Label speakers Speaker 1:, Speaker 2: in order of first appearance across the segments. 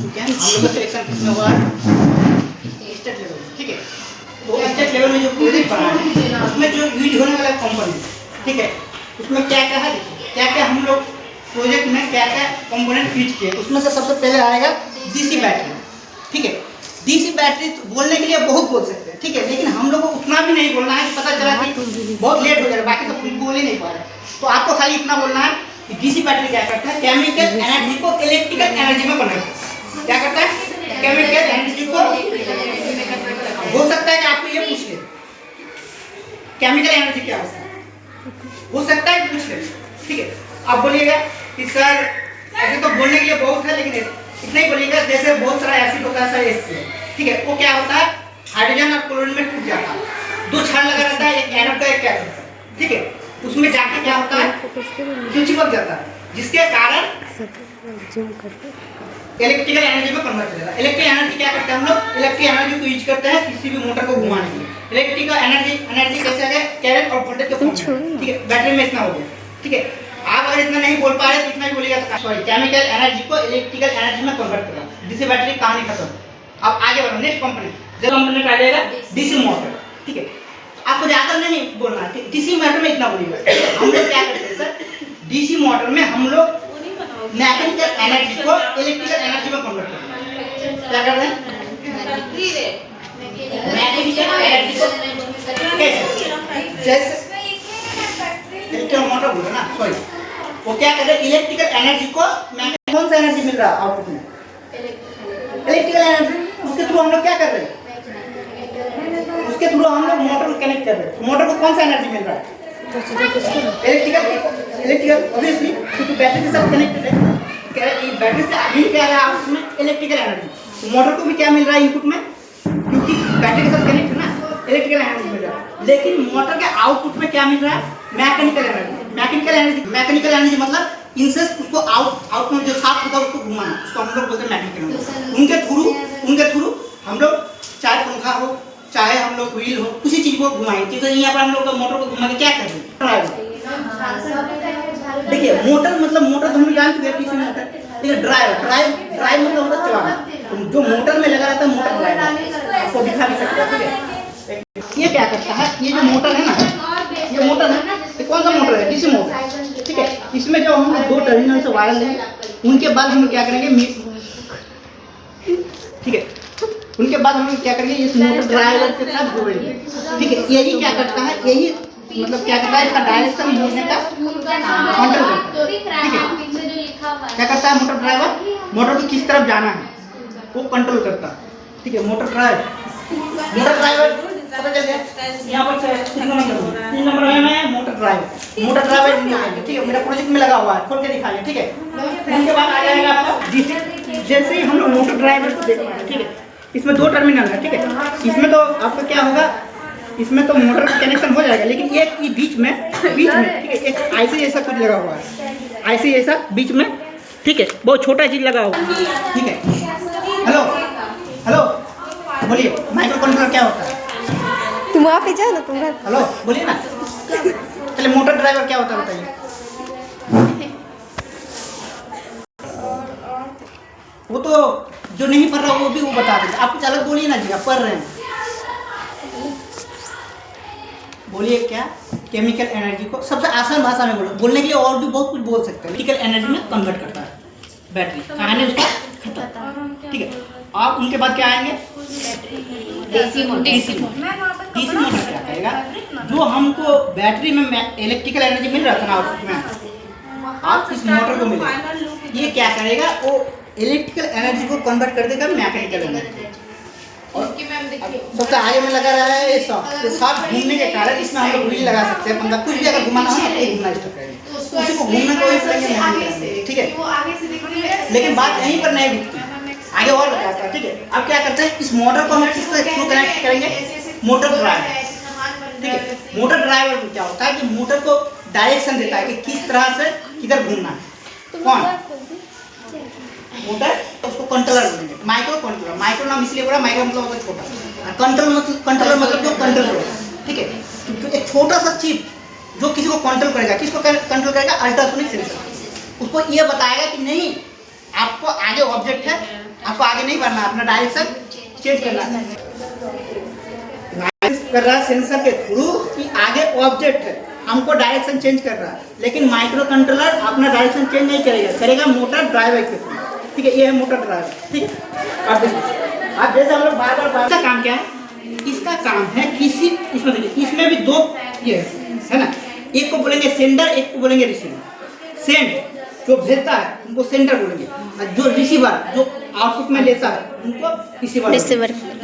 Speaker 1: चुके हैं। हम लोग का सिलेक्शन किसमें हुआ है? स्टेट लेवल में, ठीक है। तो स्टेट लेवल में जो प्रोजेक्ट बना है उसमें जो यूज होने वाला कंपोनेंट, ठीक है, उसमें क्या क्या है, देखिए क्या क्या हम लोग प्रोजेक्ट में क्या क्या कंपोनेंट यूज किए। उसमें से सबसे पहले आएगा डीसी बैटरी, ठीक है। डीसी बैटरी बोलने के लिए बहुत बोल सकते हैं, ठीक है, लेकिन हम लोग को उतना भी नहीं बोलना है, पता चला कि बहुत लेट हो जाएगा, बाकी सब कुछ बोल ही नहीं पा रहे। तो आपको खाली इतना बोलना है कि डीसी बैटरी क्या करता है, केमिकल एनर्जी को इलेक्ट्रिकल एनर्जी में कन्वर्ट करता है। क्या करता है? केमिकल एनर्जी को, हो सकता है कि आपको ये पूछ ले केमिकल एनर्जी क्या होता है, हो सकता है पूछ ले, ठीक है। आप बोलिएगा कि सर ऐसे तो बोलने के लिए बहुत है, लेकिन इतना ही बोलिएगा जैसे बहुत सारा एसिड होता है, सर एसिड, ठीक है, वो क्या होता है, हाइड्रोजन और क्लोरीन में टूट जाता है, दो क्षण लगा रहता है, एक एनोड का एक कैथोड का, ठीक है। उसमें जाके क्या होता है, जो चिपक जाता है, जिसके कारण इलेक्ट्रिकल एनर्जी में कन्वर्ट हो जाता है। इलेक्ट्रिकल एनर्जी क्या करते हैं हम लोग? इलेक्ट्रिक एनर्जी को यूज करते हैं किसी भी मोटर को घुमाने के लिए। इलेक्ट्रिकल एनर्जी कैसे है? करंट और वोल्टेज के फॉर्म में, ठीक है। बैटरी में इतना हो गया, ठीक है। आप अगर इतना नहीं बोल पा रहे तो इतना ही बोलिएगा तो सॉरी, केमिकल एनर्जी को इलेक्ट्रिकल एनर्जी में कन्वर्ट कर रहा है। डीसी बैटरी कहानी खत्म। अब आगे बढ़ो, नेक्स्ट कंपोनेंट, जो कंपोनेंट आ जाएगा डीसी मोटर, ठीक है। आपको ज्यादा नहीं बोलना है, डीसी मोटर में इतना बोलिएगा। हम लोग क्या करते हैं सर, डीसी मोटर में हम लोग मैकेनिकल एनर्जी को इलेक्ट्रिकल एनर्जी में कन्वर्ट करते हैं। क्या कर रहे हैं? मैकेनिकल एनर्जी को कैसे, जैसे इलेक्ट्रिकल मोटर बोलो ना, सॉरी, वो क्या कर रहे हैं, इलेक्ट्रिकल एनर्जी को कौन सा एनर्जी मिल रहा है आउटपुट में? Electrical energy. उसके थ्रू हम लोग क्या कर रहे हैं, उसके थ्रू हम लोग मोटर को कनेक्ट कर रहे हैं। मोटर को कौन सा एनर्जी मिल रहा है? इलेक्ट्रिकल ऑब्वियसली, क्योंकि बैटरी के साथ कनेक्टेड है। बैटरी से अभी क्या है आउटपुट में? Electrical energy. तो मोटर को भी क्या मिल रहा है इनपुट में, क्योंकि बैटरी के साथ कनेक्ट है ना, इलेक्ट्रिकल एनर्जी मिल रहा है। लेकिन मोटर के आउटपुट में क्या मिल रहा है? Mechanical energy. मैकेनिकल एनर्जी मतलब इनसे उसको आउट में जो साफ होता है उसको घुमाना, उसको हम लोग बोलते हैं मैकेनिकल एनर्जी। उनके थ्रू हम लोग चाहे पंखा हो, चाहे हम लोग व्हील हो, किसी चीज को घुमाएंगे। जैसे यहाँ पर हम लोग मोटर को घुमा के क्या कर रहे हैं? देखिए मोटर मतलब मोटर तो हम जान चुके हैं, डीसी मोटर, लेकिन ड्राइव मतलब होता है चलाना। जो मोटर में लगा रहता है मोटर ड्राइव, आपको दिखा भी सकते हैं, ठीक है। ये क्या करता है, ये जो मोटर है ना, ये मोटर है, ये कौन सा मोटर है? डीसी मोटर, ठीक है। इसमें जो हम दो टर्मिनल से वायर लेंगे, उनके बाद हम क्या करेंगे, ठीक है, उनके बाद हम क्या करेंगे, इस मोटर ड्राइवर के साथ जोड़ेंगे, ठीक है। यही क्या करता है, यही मतलब क्या करता है, इसका डायरेक्शन मोड़ने का कंट्रोल करता है, ठीक है। क्या करता है मोटर ड्राइवर? मोटर को किस तरफ जाना है वो कंट्रोल करता है, ठीक है। मोटर ड्राइवर पता चल गया। यहाँ पर 3 नंबर में मैं मोटर ड्राइवर, ठीक है, मेरा प्रोजेक्ट में लगा हुआ है, खोल के दिखाइए, ठीक है। उसके बाद आ जाएगा आपका डीसी। जैसे ही हम लोग मोटर ड्राइवर को देखना है, ठीक है, इसमें दो टर्मिनल है, ठीक है। इसमें तो आपका क्या होगा, इसमें तो मोटर का कनेक्शन हो जाएगा, लेकिन एक ही बीच में, ठीक है, एक आईसी जैसा कुछ लगा हुआ है, आईसी जैसा बीच में, ठीक है, बहुत छोटा चीज लगा हुआ है, ठीक है। हेलो बोलिए, माइक्रो कंट्रोलर क्या होता है?
Speaker 2: तुम वहाँ पे जाओ ना, तुम
Speaker 1: हेलो बोलिए ना। चलिए मोटर ड्राइवर क्या होता है बताइए। वो तो जो नहीं पढ़ रहा वो भी वो बता देते, आप कुछ अलग बोलिए ना जी, आप पढ़ रहे हैं। बोलिए क्या? केमिकल एनर्जी को सबसे आसान भाषा में बोलो, बोलने के लिए और भी बहुत कुछ बोल सकते हैं। इलेक्ट्रिकल एनर्जी में कन्वर्ट करता है बैटरी, कहानी उसका खत्म, ठीक है। आप उनके बाद क्या आएंगे, डीसी मोटर क्या करेगा, जो हमको बैटरी में इलेक्ट्रिकल एनर्जी मिल रहा था ना आउटपुट में, आप इस मोटर को मिलेगा, ये क्या करेगा, वो इलेक्ट्रिकल एनर्जी को कन्वर्ट कर देगा मैकेनिकल एनर्जी। और सबसे आगे में लगा रहा है ये शॉक घूमने के कारण इसमें हम लोग व्हील लगा सकते हैं, पंखा कुछ भी अगर घुमाना हो तो घूमना स्टार्ट करेंगे, उसी को घूमने को ही करेंगे मैकेनिकल, ठीक है। लेकिन बात यहीं पर नहीं रुकती, आगे और बताता है, ठीक है। अब क्या करते हैं, इस मोटर को हम किसके थ्रू कनेक्ट करेंगे, मोटर ड्राइवर, ठीक है। मोटर ड्राइवर में क्या होता है कि मोटर को डायरेक्शन देता है कि किस तरह से किधर घूमना है। कौन? मोटर, उसको कंट्रोलर बोलेंगे, माइक्रो कंट्रोलर। माइक्रो नाम इसलिए बोला, माइक्रो मतलब होता है छोटा, कंट्रोलर मतलब जो कंट्रोल करेगा, ठीक है। तो एक छोटा सा चिप जो किसी को कंट्रोल करेगा, किसको कंट्रोल करेगा, अल्ट्रासोनिक सेंसर, उसको ये बताएगा कि नहीं आपको आगे ऑब्जेक्ट है आपको आगे नहीं बढ़ना, अपना डायरेक्शन चेंज करना है। कर रहा है सेंसर के थ्रू कि आगे ऑब्जेक्ट है, हमको डायरेक्शन चेंज कर रहा है, लेकिन माइक्रो कंट्रोलर अपना डायरेक्शन चेंज नहीं करेगा मोटर ड्राइवर के थ्रू। ठीक है, ये है मोटर ड्राइवर। ठीक है, अब जैसे हम लोग बार इसका काम क्या है, इसका काम है किसी, इसमें देखिए इसमें भी दो ये है ना, एक को बोलेंगे सेंडर, एक को बोलेंगे रिसीवर। सेंड जो भेजता है उनको सेंडर बोलेंगे, और जो रिसीवर जो आउटपुट में लेता है उनको रिसीवर।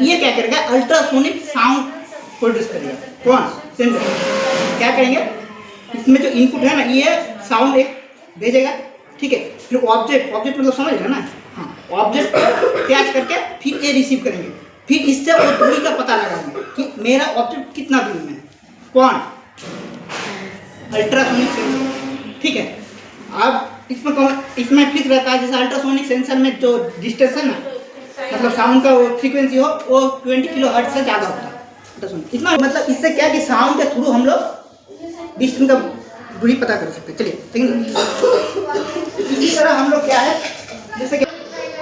Speaker 1: ये क्या करेगा, अल्ट्रासोनिक साउंड प्रोड्यूस करेगा। कौन? सेंडर। क्या करेंगे, इसमें जो इनपुट है ना, ये साउंड एक भेजेगा। ठीक है, फिर ऑब्जेक्ट मतलब समझ रहे ना, हाँ, ऑब्जेक्ट कैच करके फिर ये रिसीव करेंगे, फिर इससे वो दूरी का पता लगाएंगे कि मेरा ऑब्जेक्ट कितना दूर में है। कौन? Ultrasonic sensor. ठीक है, अब इसमें फिक्स रहता है, जैसे अल्ट्रासोनिक सेंसर में जो डिस्टेंस है ना, मतलब साउंड का वो फ्रीक्वेंसी हो, वो 20 किलोहर्ट्ज से ज़्यादा होता है अल्ट्रासोनिक। इतना मतलब इससे क्या कि साउंड के थ्रू हम लोग डिस्टेंस का दूरी पता कर सकते हैं। चलिए, लेकिन इसी तरह हम लोग क्या है, जैसे कि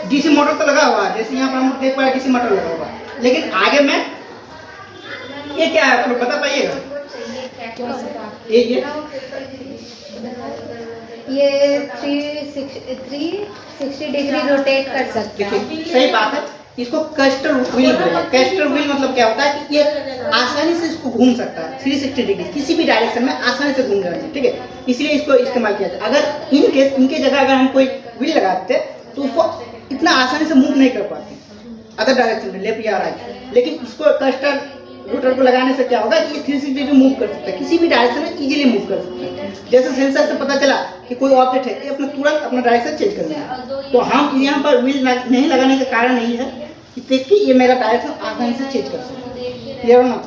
Speaker 1: डीसी मोटर तो लगा हुआ है, जैसे यहाँ पर हम देख पा रहे डीसी मोटर लगा हुआ है, लेकिन आगे में ये क्या है, आप लोग बता पाइएगा?
Speaker 3: ये 360 डिग्री रोटेट कर सकते हैं।
Speaker 1: सही बात है, इसको कैस्टर व्हील बोलेंगे। कैस्टर व्हील मतलब क्या होता है कि ये आसानी से इसको घूम सकता है 360 डिग्री, किसी भी डायरेक्शन में आसानी से घूम जाएगा। ठीक है, इसलिए इसको इस्तेमाल किया जाता है। अगर इनके जगह अगर हम कोई व्हील लगा देते तो उसको इतना आसानी से मूव नहीं कर पाते अदर डायरेक्शन में, लेफ्ट या राइट। लेकिन इसको कैस्टर रोटर को लगाने से क्या होगा कि ये 360 डिग्री मूव कर सकता है, किसी भी डायरेक्शन में इजीली मूव कर सकता है। जैसे सेंसर से पता चला कि कोई ऑब्जेक्ट है, ये अपना तुरंत अपना डायरेक्शन चेंज कर लेगा। तो हम यहाँ पर व्हील नहीं लगाने का कारण यही है कि देखिए ये मेरा डायरेक्शन आसानी से चेंज कर सकता है। क्लियर हो ना?